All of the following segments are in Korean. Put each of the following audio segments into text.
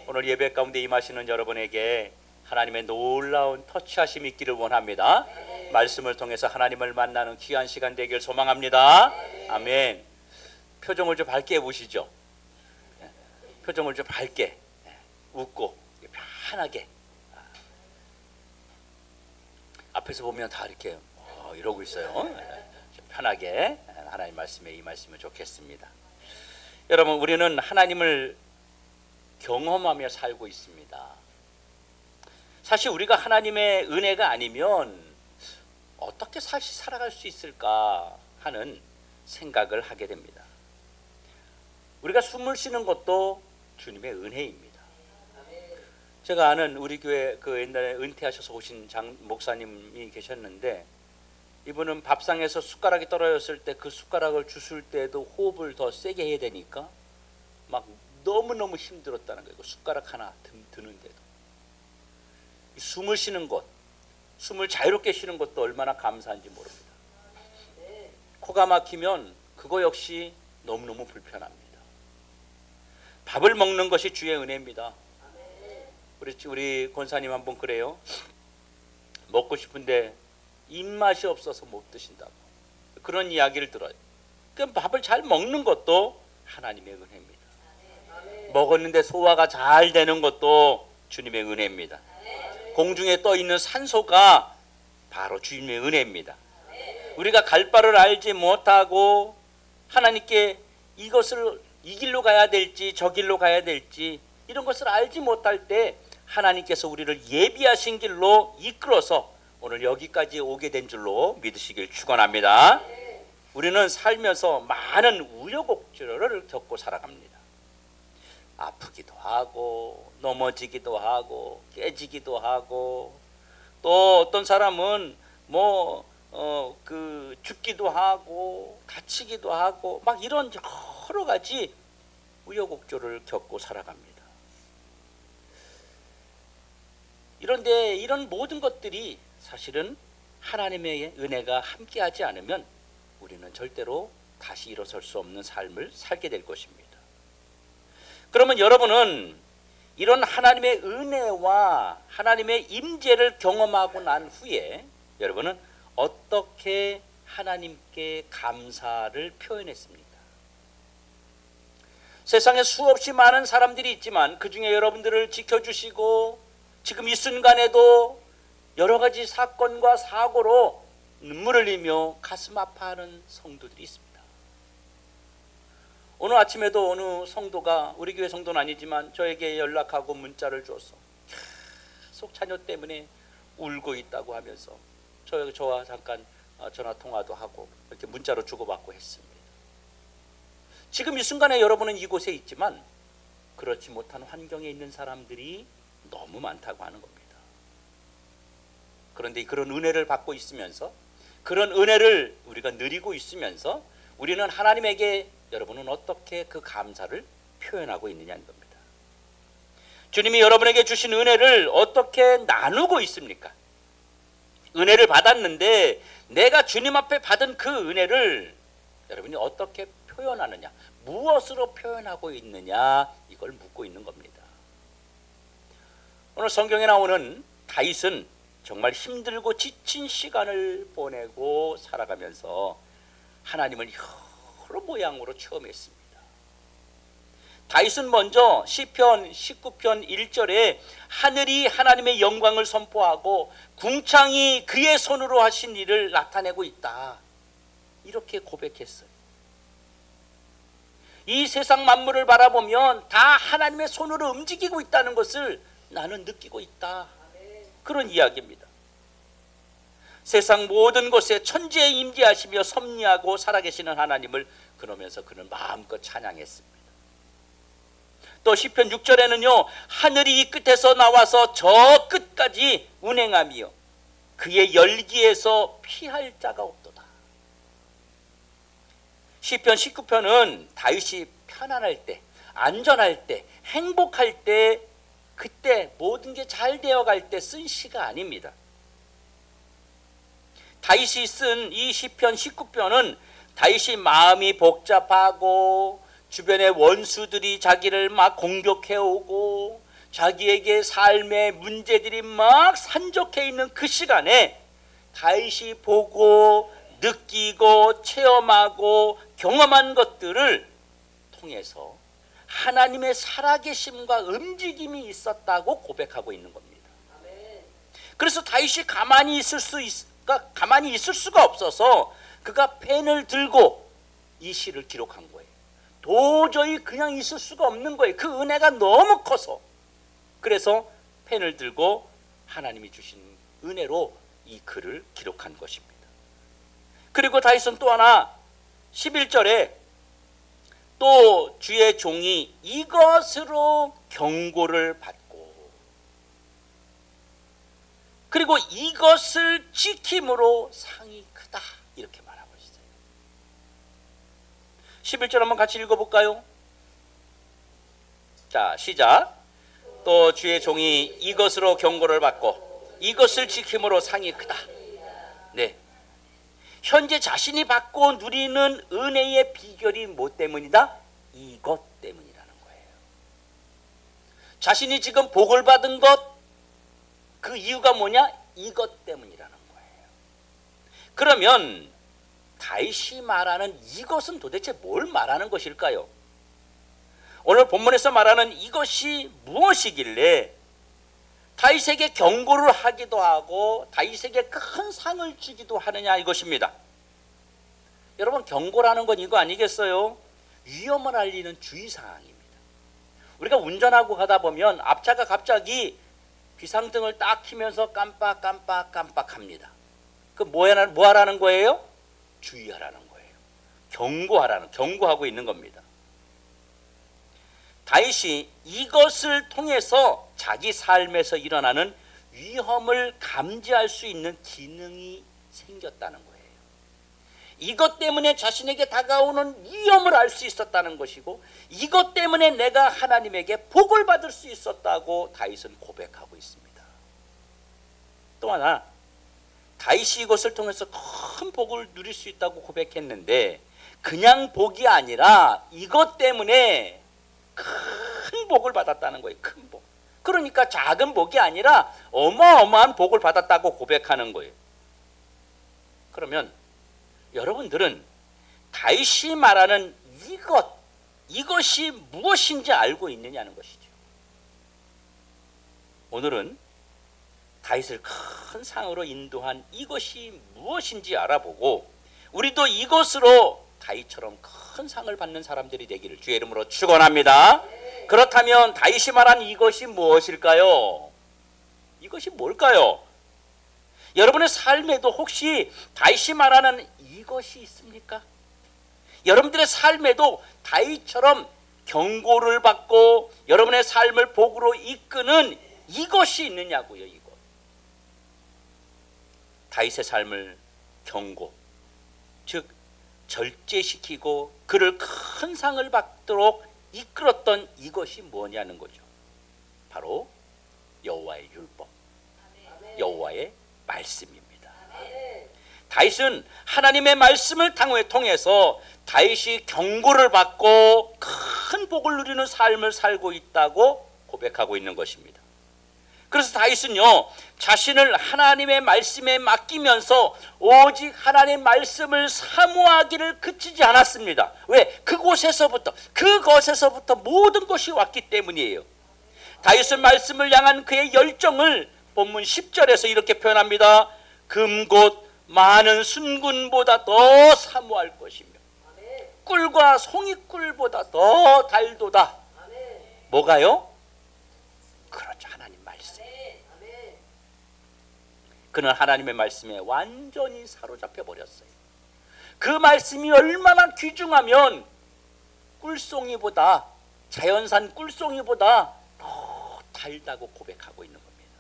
오늘 예배 가운데 임하시는 여러분에게 하나님의 놀라운 터치하심이 있기를 원합니다. 말씀을 통해서 하나님을 만나는 귀한 시간 되길 소망합니다. 아멘. 표정을 좀 밝게 해보시죠. 표정을 좀 밝게 웃고 편하게. 앞에서 보면 다 이렇게 이러고 있어요. 편하게 하나님 말씀에 임하시면 좋겠습니다. 여러분, 우리는 하나님을 경험하며 살고 있습니다. 사실 우리가 하나님의 은혜가 아니면 어떻게 살아갈 수 있을까 하는 생각을 하게 됩니다. 우리가 숨을 쉬는 것도 주님의 은혜입니다. 제가 아는 우리 교회 그 옛날에 은퇴하셔서 오신 장 목사님이 계셨는데, 이분은 밥상에서 숟가락이 떨어졌을 때 그 숟가락을 주술 때도 호흡을 더 세게 해야 되니까 막 너무너무 힘들었다는 거예요. 숟가락 하나 드는데도. 숨을 쉬는 것, 숨을 자유롭게 쉬는 것도 얼마나 감사한지 모릅니다. 코가 막히면 그거 역시 너무너무 불편합니다. 밥을 먹는 것이 주의 은혜입니다. 우리 권사님 한번 그래요. 먹고 싶은데 입맛이 없어서 못 드신다고 그런 이야기를 들어요. 그럼 밥을 잘 먹는 것도 하나님의 은혜입니다. 먹었는데 소화가 잘 되는 것도 주님의 은혜입니다. 공중에 떠 있는 산소가 바로 주님의 은혜입니다. 우리가 갈 바를 알지 못하고 하나님께 이것을 이 길로 가야 될지 저 길로 가야 될지 이런 것을 알지 못할 때 하나님께서 우리를 예비하신 길로 이끌어서 오늘 여기까지 오게 된 줄로 믿으시길 축원합니다. 우리는 살면서 많은 우여곡절을 겪고 살아갑니다. 아프기도 하고 넘어지기도 하고 깨지기도 하고, 또 어떤 사람은 죽기도 하고 다치기도 하고 막 이런 여러 가지 우여곡절을 겪고 살아갑니다. 이런데 이런 모든 것들이 사실은 하나님의 은혜가 함께하지 않으면 우리는 절대로 다시 일어설 수 없는 삶을 살게 될 것입니다. 그러면 여러분은 이런 하나님의 은혜와 하나님의 임재를 경험하고 난 후에 여러분은 어떻게 하나님께 감사를 표현했습니까? 세상에 수없이 많은 사람들이 있지만 그 중에 여러분들을 지켜주시고 지금 이 순간에도 여러 가지 사건과 사고로 눈물을 흘리며 가슴 아파하는 성도들이 있습니다. 오늘 아침에도 어느 성도가, 우리 교회 성도는 아니지만 저에게 연락하고 문자를 줘서 계속 자녀 때문에 울고 있다고 하면서 저와 잠깐 전화 통화도 하고 이렇게 문자로 주고받고 했습니다. 지금 이 순간에 여러분은 이곳에 있지만 그렇지 못한 환경에 있는 사람들이 너무 많다고 하는 겁니다. 그런데 그런 은혜를 받고 있으면서, 그런 은혜를 우리가 누리고 있으면서 우리는 하나님에게 여러분은 어떻게 그 감사를 표현하고 있느냐는 겁니다. 주님이 여러분에게 주신 은혜를 어떻게 나누고 있습니까? 은혜를 받았는데 내가 주님 앞에 받은 그 은혜를 여러분이 어떻게 표현하느냐, 무엇으로 표현하고 있느냐, 이걸 묻고 있는 겁니다. 오늘 성경에 나오는 다윗은 정말 힘들고 지친 시간을 보내고 살아가면서 하나님을 여러 모양으로 체험했습니다. 다윗은 먼저 시편 19편 1절에 하늘이 하나님의 영광을 선포하고 궁창이 그의 손으로 하신 일을 나타내고 있다, 이렇게 고백했어요. 이 세상 만물을 바라보면 다 하나님의 손으로 움직이고 있다는 것을 나는 느끼고 있다, 그런 이야기입니다. 세상 모든 곳에 천지에 임재하시며 섭리하고 살아계시는 하나님을 그러면서 그는 마음껏 찬양했습니다. 또 시편 6절에는요, 하늘이 이 끝에서 나와서 저 끝까지 운행하며 그의 열기에서 피할 자가 없도다. 시편 19편은 다윗이 편안할 때, 안전할 때, 행복할 때, 그때 모든 게 잘 되어갈 때 쓴 시가 아닙니다. 다윗이 쓴 이 시편 19편은 다윗이 마음이 복잡하고 주변의 원수들이 자기를 막 공격해오고 자기에게 삶의 문제들이 막 산적해 있는 그 시간에 다윗이 보고 느끼고 체험하고 경험한 것들을 통해서 하나님의 살아계심과 움직임이 있었다고 고백하고 있는 겁니다. 그래서 다윗이 가만히 있을 수가 없어서 그가 펜을 들고 이 시를 기록한 거예요. 도저히 그냥 있을 수가 없는 거예요. 그 은혜가 너무 커서. 그래서 펜을 들고 하나님이 주신 은혜로 이 글을 기록한 것입니다. 그리고 다윗은 또 하나 11절에 또 주의 종이 이것으로 경고를 받고 그리고 이것을 지킴으로 상이 크다 이렇게 말하고 있어요. 11절 한번 같이 읽어볼까요? 자, 시작. 또 주의 종이 이것으로 경고를 받고 이것을 지킴으로 상이 크다. 네, 현재 자신이 받고 누리는 은혜의 비결이 뭐 때문이다? 이것 때문이라는 거예요. 자신이 지금 복을 받은 것, 그 이유가 뭐냐? 이것 때문이라는 거예요. 그러면 다윗이 말하는 이것은 도대체 뭘 말하는 것일까요? 오늘 본문에서 말하는 이것이 무엇이길래 다윗에게 경고를 하기도 하고 다윗에게 큰 상을 주기도 하느냐 이것입니다. 여러분, 경고라는 건 이거 아니겠어요? 위험을 알리는 주의사항입니다. 우리가 운전하고 가다 보면 앞차가 갑자기 비상등을 딱 켜면서 깜빡합니다. 그 뭐 하라는 거예요? 주의하라는 거예요. 경고하고 있는 겁니다. 다윗이 이것을 통해서 자기 삶에서 일어나는 위험을 감지할 수 있는 기능이 생겼다는 거예요. 이것 때문에 자신에게 다가오는 위험을 알 수 있었다는 것이고 이것 때문에 내가 하나님에게 복을 받을 수 있었다고 다윗은 고백하고 있습니다. 또 하나, 다윗이 이것을 통해서 큰 복을 누릴 수 있다고 고백했는데 그냥 복이 아니라 이것 때문에 큰 복을 받았다는 거예요. 큰 복. 그러니까 작은 복이 아니라 어마어마한 복을 받았다고 고백하는 거예요. 그러면 여러분들은 다윗이 말하는 이것이 무엇인지 알고 있느냐는 것이죠. 오늘은 다윗을 큰 상으로 인도한 이것이 무엇인지 알아보고 우리도 이것으로 다윗처럼 큰 상을 받는 사람들이 되기를 주의 이름으로 축원합니다. 그렇다면 다윗이 말한 이것이 무엇일까요? 이것이 뭘까요? 여러분의 삶에도 혹시 다윗이 말하는 이것이 있습니까? 여러분들의 삶에도 다윗처럼 경고를 받고 여러분의 삶을 복으로 이끄는 이것이 있느냐고요. 이것. 다윗의 삶을 경고, 즉 절제시키고 그를 큰 상을 받도록 이끌었던 이것이 뭐냐는 거죠. 바로 여호와의 율법, 여호와의 말씀입니다. 다윗은 하나님의 말씀을 통해서 다윗이 경고를 받고 큰 복을 누리는 삶을 살고 있다고 고백하고 있는 것입니다. 그래서 다윗은요, 자신을 하나님의 말씀에 맡기면서 오직 하나님의 말씀을 사모하기를 그치지 않았습니다. 왜? 그것에서부터 모든 것이 왔기 때문이에요. 다윗은 말씀을 향한 그의 열정을 본문 10절에서 이렇게 표현합니다. 금곧 많은 순금보다 더 사모할 것이며 꿀과 송이꿀보다 더 달도다. 뭐가요? 그렇죠, 하나님 말씀. 그는 하나님의 말씀에 완전히 사로잡혀 버렸어요. 그 말씀이 얼마나 귀중하면 꿀송이보다, 자연산 꿀송이보다 더 달다고 고백하고 있는 겁니다.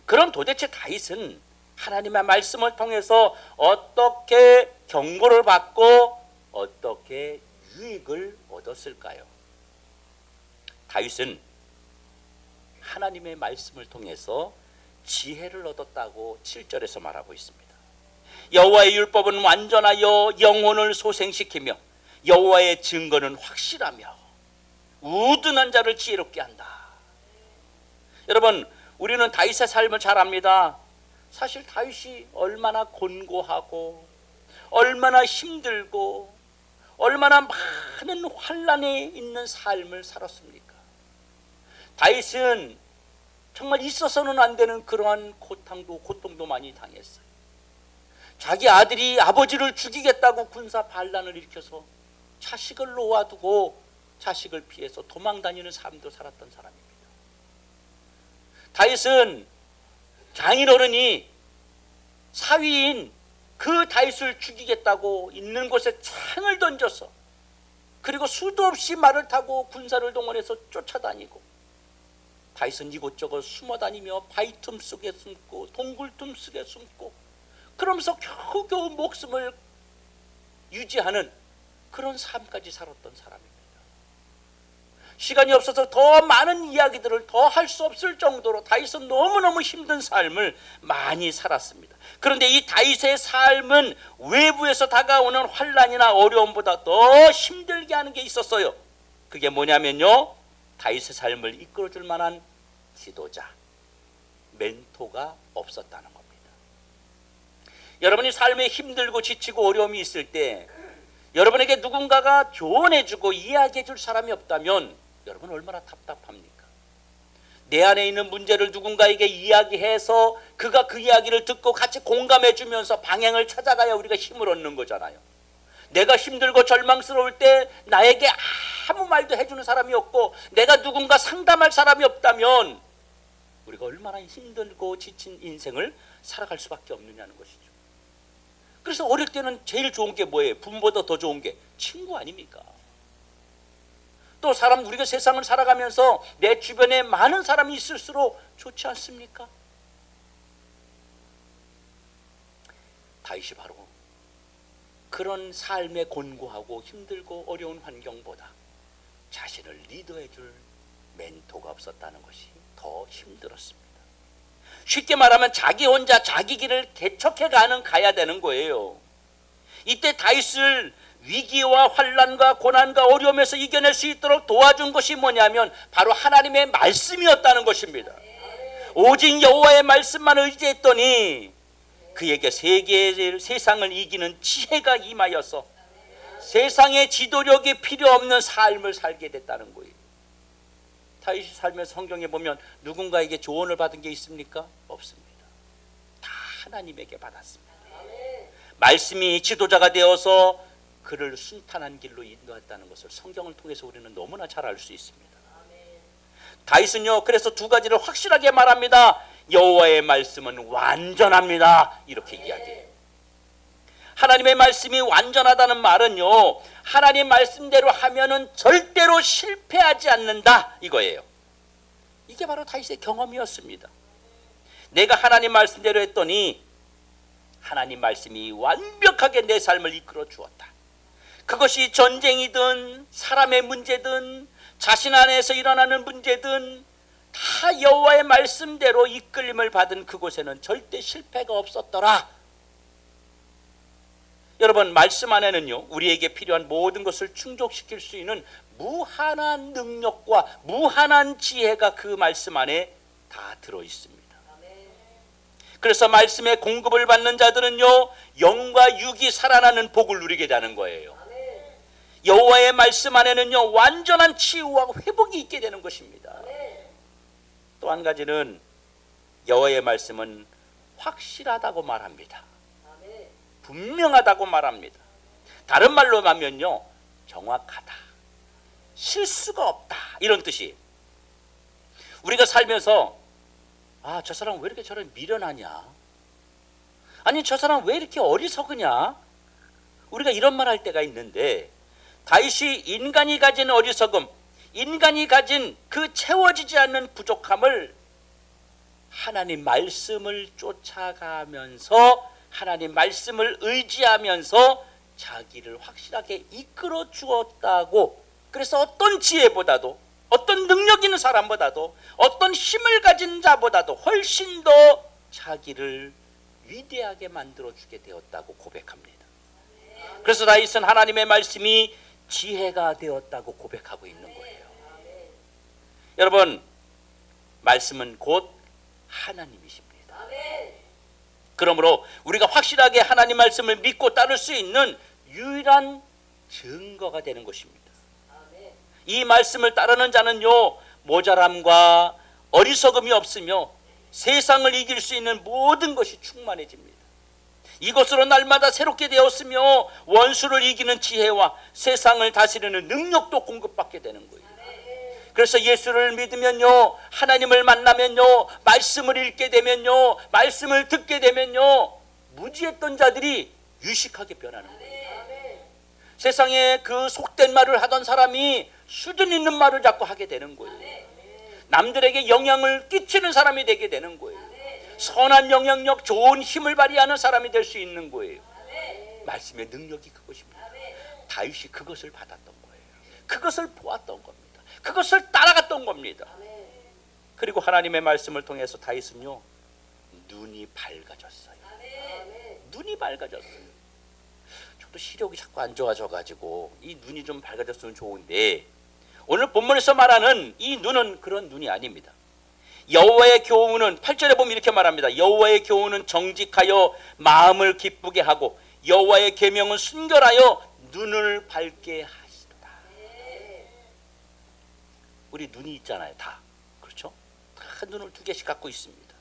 그럼 도대체 다윗은 하나님의 말씀을 통해서 어떻게 경고를 받고 어떻게 유익을 얻었을까요? 다윗은 하나님의 말씀을 통해서 지혜를 얻었다고 7절에서 말하고 있습니다. 여호와의 율법은 완전하여 영혼을 소생시키며 여호와의 증거는 확실하며 우둔한 자를 지혜롭게 한다. 여러분, 우리는 다윗의 삶을 잘 압니다. 사실 다윗이 얼마나 곤고하고 얼마나 힘들고 얼마나 많은 환난에 있는 삶을 살았습니까? 다윗은 정말 있어서는 안 되는 그러한 고통도 많이 당했어요. 자기 아들이 아버지를 죽이겠다고 군사 반란을 일으켜서 자식을 놓아두고 자식을 피해서 도망다니는 삶도 살았던 사람입니다. 다윗은 장인어른이 사위인 그 다윗을 죽이겠다고 있는 곳에 창을 던져서, 그리고 수도 없이 말을 타고 군사를 동원해서 쫓아다니고, 다윗은 이곳저곳 숨어다니며 바위틈 속에 숨고 동굴틈 속에 숨고 그러면서 겨우겨우 목숨을 유지하는 그런 삶까지 살았던 사람입니다. 시간이 없어서 더 많은 이야기들을 더 할 수 없을 정도로 다윗은 너무너무 힘든 삶을 많이 살았습니다. 그런데 이 다윗의 삶은 외부에서 다가오는 환난이나 어려움보다 더 힘들게 하는 게 있었어요. 그게 뭐냐면요, 다윗의 삶을 이끌어줄 만한 지도자, 멘토가 없었다는 겁니다. 여러분이 삶에 힘들고 지치고 어려움이 있을 때 여러분에게 누군가가 조언해주고 이야기해줄 사람이 없다면 여러분 얼마나 답답합니까? 내 안에 있는 문제를 누군가에게 이야기해서 그가 그 이야기를 듣고 같이 공감해주면서 방향을 찾아가야 우리가 힘을 얻는 거잖아요. 내가 힘들고 절망스러울 때 나에게 아무 말도 해주는 사람이 없고 내가 누군가 상담할 사람이 없다면 우리가 얼마나 힘들고 지친 인생을 살아갈 수밖에 없느냐는 것이죠. 그래서 어릴 때는 제일 좋은 게 뭐예요? 부모보다 더 좋은 게 친구 아닙니까? 또 우리가 세상을 살아가면서 내 주변에 많은 사람이 있을수록 좋지 않습니까? 다윗이 바로 그런 삶에 곤고하고 힘들고 어려운 환경보다 자신을 리더해줄 멘토가 없었다는 것이 더 힘들었습니다. 쉽게 말하면 자기 혼자 자기 길을 개척해 가야 되는 거예요. 이때 다윗을 위기와 환난과 고난과 어려움에서 이겨낼 수 있도록 도와준 것이 뭐냐면 바로 하나님의 말씀이었다는 것입니다. 오직 여호와의 말씀만 의지했더니 그에게 세상을 이기는 지혜가 임하여서 세상의 지도력이 필요 없는 삶을 살게 됐다는 거예요. 다윗이 살면서 성경에 보면 누군가에게 조언을 받은 게 있습니까? 없습니다. 다 하나님에게 받았습니다. 말씀이 지도자가 되어서 그를 순탄한 길로 인도했다는 것을 성경을 통해서 우리는 너무나 잘 알 수 있습니다. 다윗은요, 그래서 두 가지를 확실하게 말합니다. 여호와의 말씀은 완전합니다. 이렇게 이야기해요. 하나님의 말씀이 완전하다는 말은요, 하나님 말씀대로 하면은 절대로 실패하지 않는다 이거예요. 이게 바로 다윗의 경험이었습니다. 내가 하나님 말씀대로 했더니 하나님 말씀이 완벽하게 내 삶을 이끌어 주었다. 그것이 전쟁이든 사람의 문제든 자신 안에서 일어나는 문제든 다 여호와의 말씀대로 이끌림을 받은 그곳에는 절대 실패가 없었더라. 여러분, 말씀 안에는요, 우리에게 필요한 모든 것을 충족시킬 수 있는 무한한 능력과 무한한 지혜가 그 말씀 안에 다 들어 있습니다. 그래서 말씀의 공급을 받는 자들은요, 영과 육이 살아나는 복을 누리게 되는 거예요. 여호와의 말씀 안에는요, 완전한 치유와 회복이 있게 되는 것입니다. 또 한 가지는 여호와의 말씀은 확실하다고 말합니다. 분명하다고 말합니다. 다른 말로 하면요, 정확하다, 실수가 없다, 이런 뜻이에요. 우리가 살면서 저 사람 왜 이렇게 저런 미련하냐, 아니 저 사람 왜 이렇게 어리석으냐, 우리가 이런 말 할 때가 있는데, 다윗이 인간이 가진 어리석음, 인간이 가진 그 채워지지 않는 부족함을 하나님 말씀을 쫓아가면서 하나님 말씀을 의지하면서 자기를 확실하게 이끌어 주었다고. 그래서 어떤 지혜보다도, 어떤 능력 있는 사람보다도, 어떤 힘을 가진 자보다도 훨씬 더 자기를 위대하게 만들어 주게 되었다고 고백합니다. 그래서 다윗은 하나님의 말씀이 지혜가 되었다고 고백하고 있는 거예요. 여러분, 말씀은 곧 하나님이십니다. 그러므로 우리가 확실하게 하나님 말씀을 믿고 따를 수 있는 유일한 증거가 되는 것입니다. 이 말씀을 따르는 자는요, 모자람과 어리석음이 없으며 세상을 이길 수 있는 모든 것이 충만해집니다. 이것으로 날마다 새롭게 되었으며 원수를 이기는 지혜와 세상을 다스리는 능력도 공급받게 되는 거예요. 그래서 예수를 믿으면요, 하나님을 만나면요, 말씀을 읽게 되면요, 말씀을 듣게 되면요, 무지했던 자들이 유식하게 변하는 거예요. 세상에 그 속된 말을 하던 사람이 수준 있는 말을 자꾸 하게 되는 거예요. 남들에게 영향을 끼치는 사람이 되게 되는 거예요. 선한 영향력, 좋은 힘을 발휘하는 사람이 될 수 있는 거예요. 말씀의 능력이 그것입니다. 다윗이 그것을 받았던 거예요. 그것을 보았던 겁니다. 그것을 따라갔던 겁니다. 그리고 하나님의 말씀을 통해서 다윗은요, 눈이 밝아졌어요. 눈이 밝아졌어요. 저도 시력이 자꾸 안 좋아져가지고 이 눈이 좀 밝아졌으면 좋은데, 오늘 본문에서 말하는 이 눈은 그런 눈이 아닙니다. 여호와의 교훈은 8절에 보면 이렇게 말합니다. 여호와의 교훈은 정직하여 마음을 기쁘게 하고 여호와의 계명은 순결하여 눈을 밝게 하시도다. 우리 눈이 있잖아요, 다. 그렇죠? 다 눈을 두 개씩 갖고 있습니다.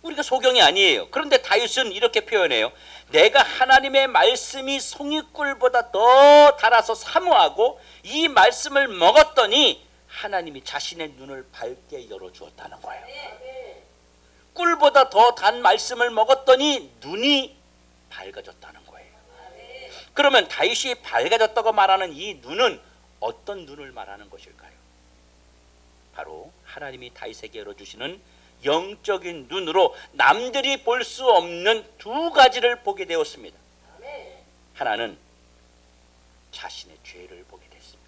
우리가 소경이 아니에요. 그런데 다윗은 이렇게 표현해요. 내가 하나님의 말씀이 송이꿀보다 더 달아서 사모하고 이 말씀을 먹었더니 하나님이 자신의 눈을 밝게 열어주었다는 거예요. 꿀보다 더 단 말씀을 먹었더니 눈이 밝아졌다는 거예요. 그러면 다윗이 밝아졌다고 말하는 이 눈은 어떤 눈을 말하는 것일까요? 바로 하나님이 다윗에게 열어주시는 영적인 눈으로 남들이 볼 수 없는 두 가지를 보게 되었습니다. 하나는 자신의 죄를 보게 됐습니다.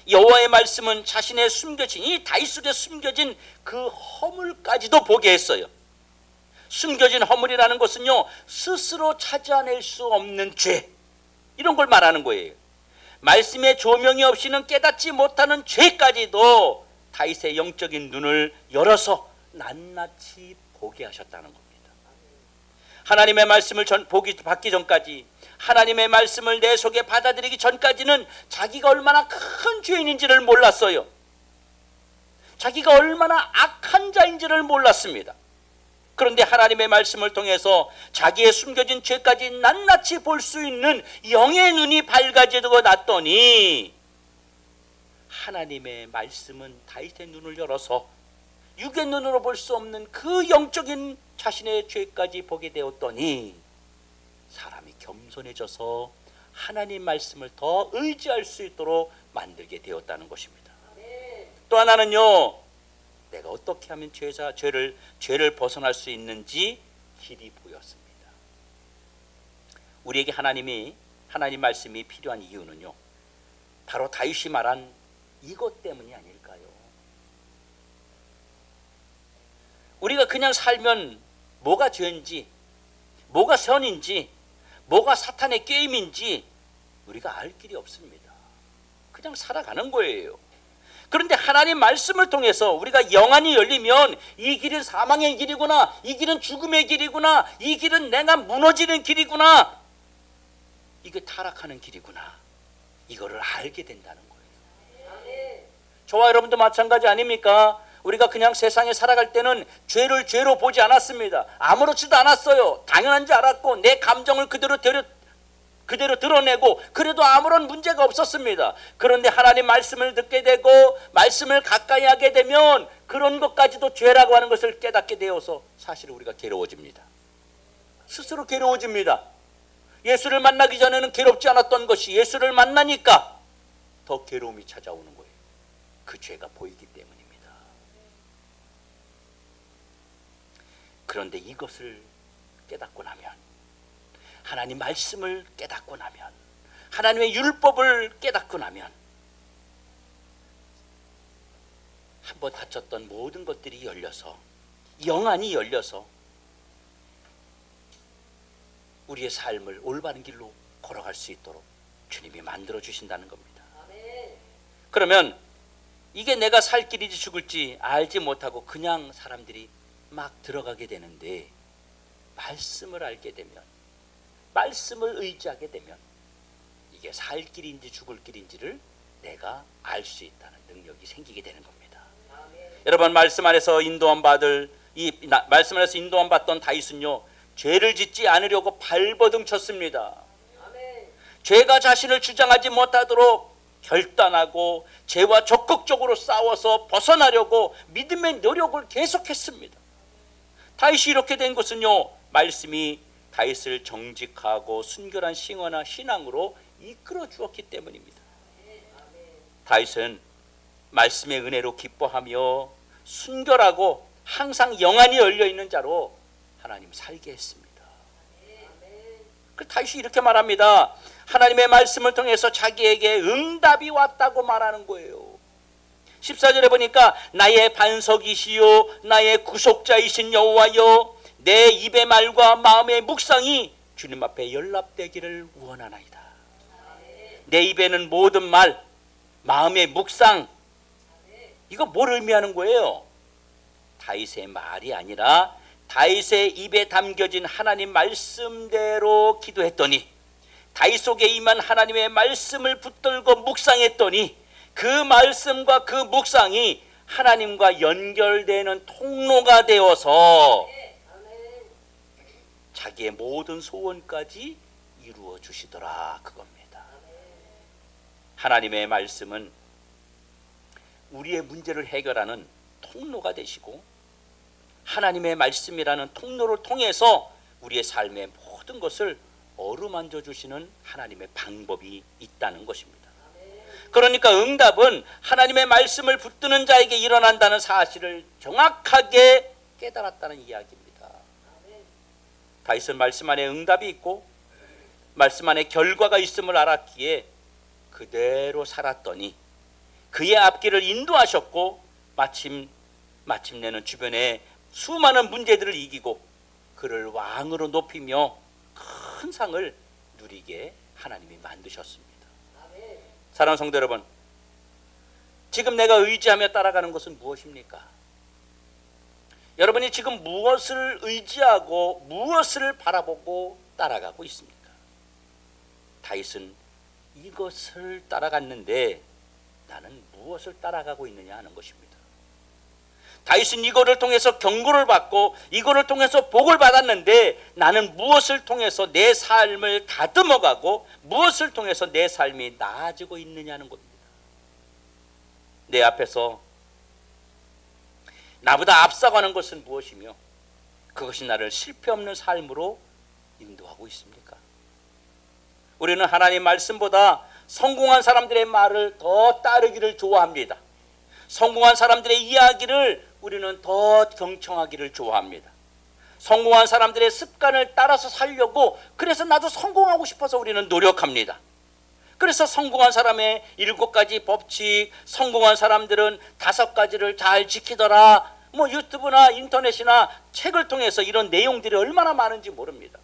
여호와의 말씀은 자신의 숨겨진, 이 다윗 속에 숨겨진 그 허물까지도 보게 했어요. 숨겨진 허물이라는 것은요, 스스로 찾아낼 수 없는 죄, 이런 걸 말하는 거예요. 말씀의 조명이 없이는 깨닫지 못하는 죄까지도 다윗의 영적인 눈을 열어서 낱낱이 보게 하셨다는 겁니다. 하나님의 말씀을 받기 전까지, 하나님의 말씀을 내 속에 받아들이기 전까지는 자기가 얼마나 큰 죄인인지를 몰랐어요. 자기가 얼마나 악한 자인지를 몰랐습니다. 그런데 하나님의 말씀을 통해서 자기의 숨겨진 죄까지 낱낱이 볼 수 있는 영의 눈이 밝아지고 났더니 하나님의 말씀은 다윗의 눈을 열어서 육의 눈으로 볼 수 없는 그 영적인 자신의 죄까지 보게 되었더니 사람이 겸손해져서 하나님 말씀을 더 의지할 수 있도록 만들게 되었다는 것입니다. 또 하나는요, 내가 어떻게 하면 죄를 벗어날 수 있는지 길이 보였습니다. 우리에게 하나님 말씀이 필요한 이유는요, 바로 다윗이 말한 이것 때문이 아닐까요? 우리가 그냥 살면 뭐가 죄인지, 뭐가 선인지, 뭐가 사탄의 게임인지 우리가 알 길이 없습니다. 그냥 살아가는 거예요. 그런데 하나님 말씀을 통해서 우리가 영안이 열리면 이 길은 사망의 길이구나, 이 길은 죽음의 길이구나, 이 길은 내가 무너지는 길이구나, 이게 타락하는 길이구나, 이거를 알게 된다는 거예요. 저와 여러분도 마찬가지 아닙니까? 우리가 그냥 세상에 살아갈 때는 죄를 죄로 보지 않았습니다. 아무렇지도 않았어요. 당연한 줄 알았고 내 감정을 그대로 드러내고 그래도 아무런 문제가 없었습니다. 그런데 하나님 말씀을 듣게 되고 말씀을 가까이 하게 되면 그런 것까지도 죄라고 하는 것을 깨닫게 되어서 사실 우리가 괴로워집니다. 스스로 괴로워집니다. 예수를 만나기 전에는 괴롭지 않았던 것이 예수를 만나니까 더 괴로움이 찾아오는 거예요. 그 죄가 보이기 때문입니다. 그런데 이것을 깨닫고 나면, 하나님 말씀을 깨닫고 나면, 하나님의 율법을 깨닫고 나면 한번 닫혔던 모든 것들이 열려서, 영안이 열려서 우리의 삶을 올바른 길로 걸어갈 수 있도록 주님이 만들어 주신다는 겁니다. 그러면 이게 내가 살 길인지 죽을지 알지 못하고 그냥 사람들이 막 들어가게 되는데, 말씀을 알게 되면, 말씀을 의지하게 되면 이게 살 길인지 죽을 길인지를 내가 알 수 있다는 능력이 생기게 되는 겁니다. 여러분, 말씀 안에서 인도함 받던 다윗은요, 죄를 짓지 않으려고 발버둥 쳤습니다. 죄가 자신을 주장하지 못하도록 결단하고 죄와 적극적으로 싸워서 벗어나려고 믿음의 노력을 계속했습니다. 다윗이 이렇게 된 것은요, 말씀이 다윗을 정직하고 순결한 신앙으로 이끌어 주었기 때문입니다. 다윗은 말씀의 은혜로 기뻐하며 순결하고 항상 영안이 열려있는 자로 하나님 살게 했습니다. 그 다윗이 이렇게 말합니다. 하나님의 말씀을 통해서 자기에게 응답이 왔다고 말하는 거예요. 14절에 보니까 나의 반석이시요 나의 구속자이신 여호와여, 내 입의 말과 마음의 묵상이 주님 앞에 연락되기를 원하나이다. 내 입에는 모든 말, 마음의 묵상, 이거 뭘 의미하는 거예요? 다윗의 말이 아니라 다윗의 입에 담겨진 하나님 말씀대로 기도했더니, 다윗 속에 임한 하나님의 말씀을 붙들고 묵상했더니 그 말씀과 그 묵상이 하나님과 연결되는 통로가 되어서 자기의 모든 소원까지 이루어 주시더라, 그겁니다. 하나님의 말씀은 우리의 문제를 해결하는 통로가 되시고, 하나님의 말씀이라는 통로를 통해서 우리의 삶의 모든 것을 어루만져 주시는 하나님의 방법이 있다는 것입니다. 그러니까 응답은 하나님의 말씀을 붙드는 자에게 일어난다는 사실을 정확하게 깨달았다는 이야기입니다. 다윗은 말씀 안에 응답이 있고 말씀 안에 결과가 있음을 알았기에 그대로 살았더니 그의 앞길을 인도하셨고, 마침내는 주변에 수많은 문제들을 이기고 그를 왕으로 높이며 큰 상을 누리게 하나님이 만드셨습니다. 사랑하는 성도 여러분, 지금 내가 의지하며 따라가는 것은 무엇입니까? 여러분이 지금 무엇을 의지하고 무엇을 바라보고 따라가고 있습니까? 다윗은 이것을 따라갔는데 나는 무엇을 따라가고 있느냐 하는 것입니다. 다윗은 이거를 통해서 경고를 받고 이거를 통해서 복을 받았는데 나는 무엇을 통해서 내 삶을 다듬어가고 무엇을 통해서 내 삶이 나아지고 있느냐는 겁니다. 내 앞에서 나보다 앞서가는 것은 무엇이며 그것이 나를 실패 없는 삶으로 인도하고 있습니까? 우리는 하나님 말씀보다 성공한 사람들의 말을 더 따르기를 좋아합니다. 성공한 사람들의 이야기를 우리는 더 경청하기를 좋아합니다. 성공한 사람들의 습관을 따라서 살려고, 그래서 나도 성공하고 싶어서 우리는 노력합니다. 그래서 성공한 사람의 7가지 법칙, 성공한 사람들은 5가지를 잘 지키더라, 유튜브나 인터넷이나 책을 통해서 이런 내용들이 얼마나 많은지 모릅니다.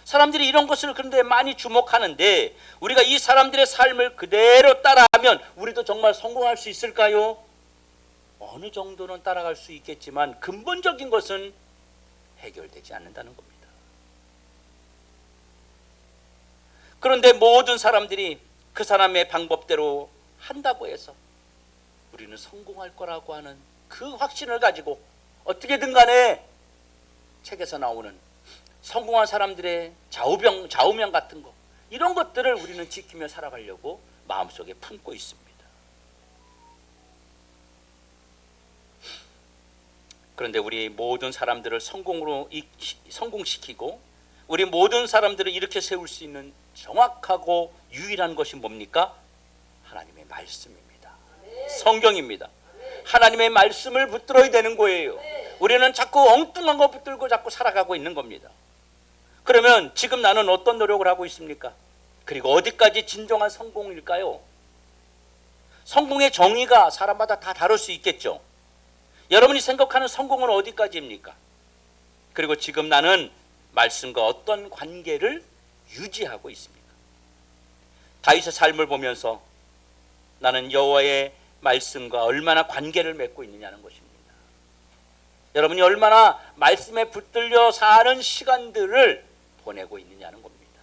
사람들이 이런 것을 그런데 많이 주목하는데 우리가 이 사람들의 삶을 그대로 따라하면 우리도 정말 성공할 수 있을까요? 어느 정도는 따라갈 수 있겠지만 근본적인 것은 해결되지 않는다는 겁니다. 그런데 모든 사람들이 그 사람의 방법대로 한다고 해서 우리는 성공할 거라고 하는 그 확신을 가지고 어떻게든 간에 책에서 나오는 성공한 사람들의 좌우명 같은 거, 이런 것들을 우리는 지키며 살아가려고 마음속에 품고 있습니다. 그런데 우리 모든 사람들을 성공시키고 우리 모든 사람들을 이렇게 세울 수 있는 정확하고 유일한 것이 뭡니까? 하나님의 말씀입니다. 성경입니다. 하나님의 말씀을 붙들어야 되는 거예요. 우리는 자꾸 엉뚱한 거 붙들고 자꾸 살아가고 있는 겁니다. 그러면 지금 나는 어떤 노력을 하고 있습니까? 그리고 어디까지 진정한 성공일까요? 성공의 정의가 사람마다 다 다를 수 있겠죠. 여러분이 생각하는 성공은 어디까지입니까? 그리고 지금 나는 말씀과 어떤 관계를 유지하고 있습니까? 다윗의 삶을 보면서 나는 여호와의 말씀과 얼마나 관계를 맺고 있느냐는 것입니다. 여러분이 얼마나 말씀에 붙들려 사는 시간들을 보내고 있느냐는 겁니다.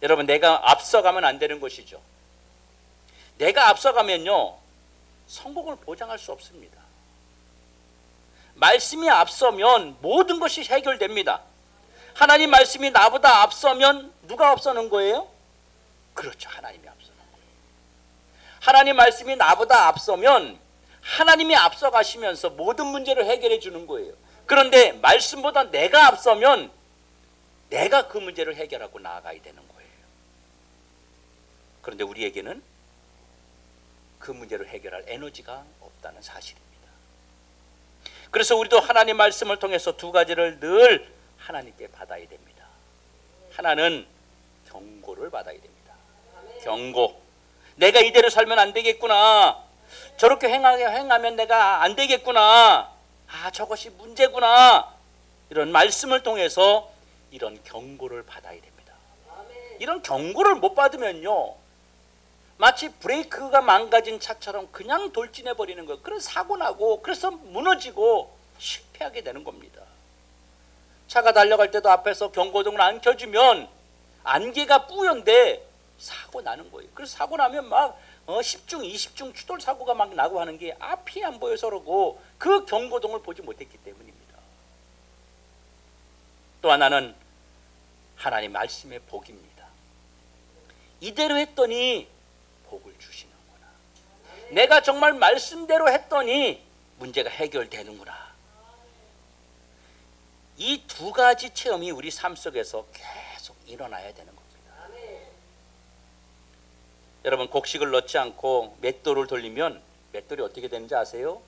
여러분, 내가 앞서가면 안 되는 것이죠. 내가 앞서가면요, 성공을 보장할 수 없습니다. 말씀이 앞서면 모든 것이 해결됩니다. 하나님 말씀이 나보다 앞서면 누가 앞서는 거예요? 그렇죠, 하나님이 앞서는 거예요. 하나님 말씀이 나보다 앞서면 하나님이 앞서가시면서 모든 문제를 해결해 주는 거예요. 그런데 말씀보다 내가 앞서면 내가 그 문제를 해결하고 나아가야 되는 거예요. 그런데 우리에게는 그 문제를 해결할 에너지가 없다는 사실입니다. 그래서 우리도 하나님 말씀을 통해서 두 가지를 늘 하나님께 받아야 됩니다. 하나는 경고를 받아야 됩니다. 경고. 내가 이대로 살면 안 되겠구나. 저렇게 행하면 내가 안 되겠구나. 저것이 문제구나. 이런 말씀을 통해서 이런 경고를 받아야 됩니다. 이런 경고를 못 받으면요, 마치 브레이크가 망가진 차처럼 그냥 돌진해 버리는 거예요. 그래서 사고 나고, 그래서 무너지고 실패하게 되는 겁니다. 차가 달려갈 때도 앞에서 경고등을 안 켜주면 안개가 뿌연데 사고 나는 거예요. 그래서 사고 나면 막 10중 20중 추돌 사고가 막 나고 하는 게 앞이 안 보여서 그러고 그 경고등을 보지 못했기 때문입니다. 또 하나는 하나님 말씀의 복입니다. 이대로 했더니 복을 주시는구나. 내가 정말 말씀대로 했더니 문제가 해결되는구나. 이 두 가지 체험이 우리 삶 속에서 계속 일어나야 되는 겁니다. 여러분, 곡식을 넣지 않고 맷돌을 돌리면 맷돌이 어떻게 되는지 아세요?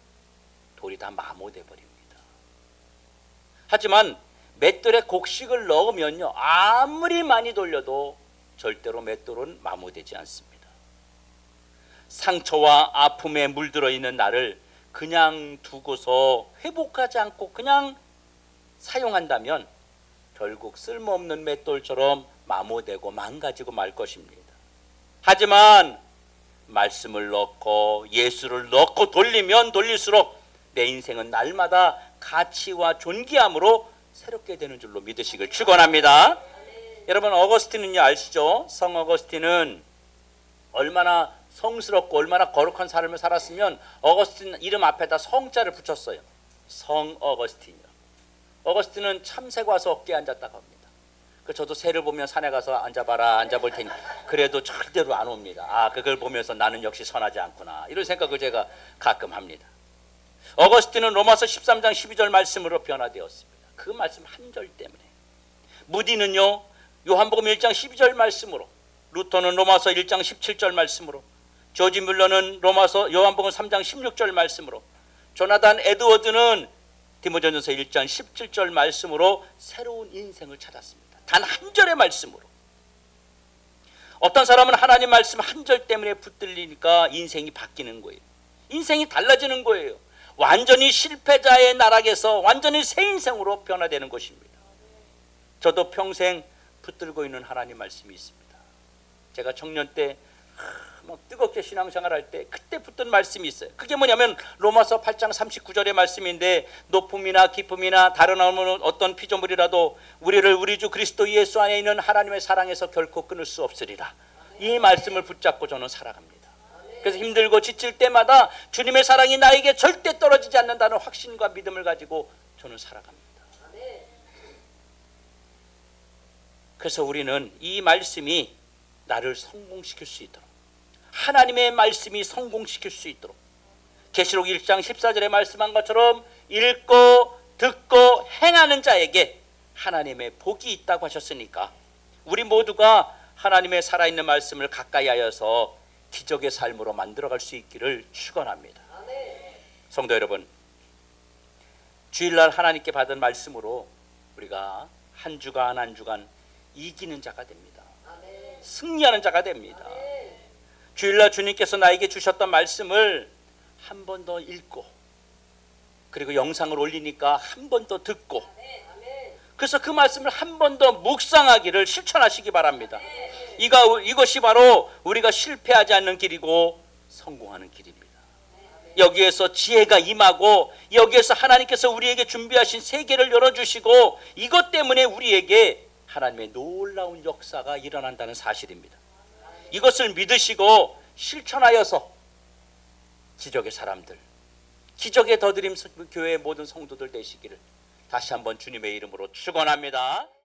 돌이 다 마모돼 버립니다. 하지만 맷돌에 곡식을 넣으면요, 아무리 많이 돌려도 절대로 맷돌은 마모되지 않습니다. 상처와 아픔에 물들어 있는 나를 그냥 두고서 회복하지 않고 그냥 사용한다면 결국 쓸모없는 맷돌처럼 마모되고 망가지고 말 것입니다. 하지만 말씀을 넣고 예수를 넣고 돌리면 돌릴수록 내 인생은 날마다 가치와 존귀함으로 새롭게 되는 줄로 믿으시길 축원합니다. 여러분, 어거스틴은요, 아시죠? 성 어거스틴은 얼마나 성스럽고 얼마나 거룩한 삶을 살았으면 어거스틴 이름 앞에다 성자를 붙였어요. 성 어거스틴이요. 어거스틴은 참새가 와서 어깨에 앉았다고 합니다. 저도 새를 보면 산에 가서 앉아봐라, 앉아볼 테니 그래도 절대로 안 옵니다. 그걸 보면서 나는 역시 선하지 않구나, 이런 생각을 제가 가끔 합니다. 어거스틴은 로마서 13장 12절 말씀으로 변화되었습니다. 그 말씀 한 절 때문에. 무디는요, 요한복음 1장 12절 말씀으로, 루터는 로마서 1장 17절 말씀으로, 조지 뮬러는 요한복음 3장 16절 말씀으로, 조나단 에드워드는 디모데전서 1장 17절 말씀으로 새로운 인생을 찾았습니다. 단 한 절의 말씀으로. 어떤 사람은 하나님 말씀 한 절 때문에 붙들리니까 인생이 바뀌는 거예요. 인생이 달라지는 거예요. 완전히 실패자의 나락에서 완전히 새 인생으로 변화되는 것입니다. 저도 평생 붙들고 있는 하나님 말씀이 있습니다. 제가 청년 때 막 뜨겁게 신앙생활할 때 그때 붙든 말씀이 있어요. 그게 뭐냐면 로마서 8장 39절의 말씀인데, 높음이나 깊음이나 다른 어떤 피조물이라도 우리를 우리 주 그리스도 예수 안에 있는 하나님의 사랑에서 결코 끊을 수 없으리라. 이 말씀을 붙잡고 저는 살아갑니다. 그래서 힘들고 지칠 때마다 주님의 사랑이 나에게 절대 떨어지지 않는다는 확신과 믿음을 가지고 저는 살아갑니다. 그래서 우리는 이 말씀이 나를 성공시킬 수 있도록, 하나님의 말씀이 성공시킬 수 있도록, 계시록 1장 14절에 말씀한 것처럼 읽고 듣고 행하는 자에게 하나님의 복이 있다고 하셨으니까 우리 모두가 하나님의 살아있는 말씀을 가까이 하여서 기적의 삶으로 만들어갈 수 있기를 축원합니다. 성도 여러분, 주일날 하나님께 받은 말씀으로 우리가 한 주간 한 주간 이기는 자가 됩니다. 승리하는 자가 됩니다. 주일날 주님께서 나에게 주셨던 말씀을 한 번 더 읽고, 그리고 영상을 올리니까 한 번 더 듣고, 그래서 그 말씀을 한 번 더 묵상하기를 실천하시기 바랍니다. 이것이 바로 우리가 실패하지 않는 길이고 성공하는 길입니다. 여기에서 지혜가 임하고 여기에서 하나님께서 우리에게 준비하신 세계를 열어주시고 이것 때문에 우리에게 하나님의 놀라운 역사가 일어난다는 사실입니다. 이것을 믿으시고 실천하여서 기적의 사람들, 기적의 더드림 교회의 모든 성도들 되시기를 다시 한번 주님의 이름으로 축원합니다.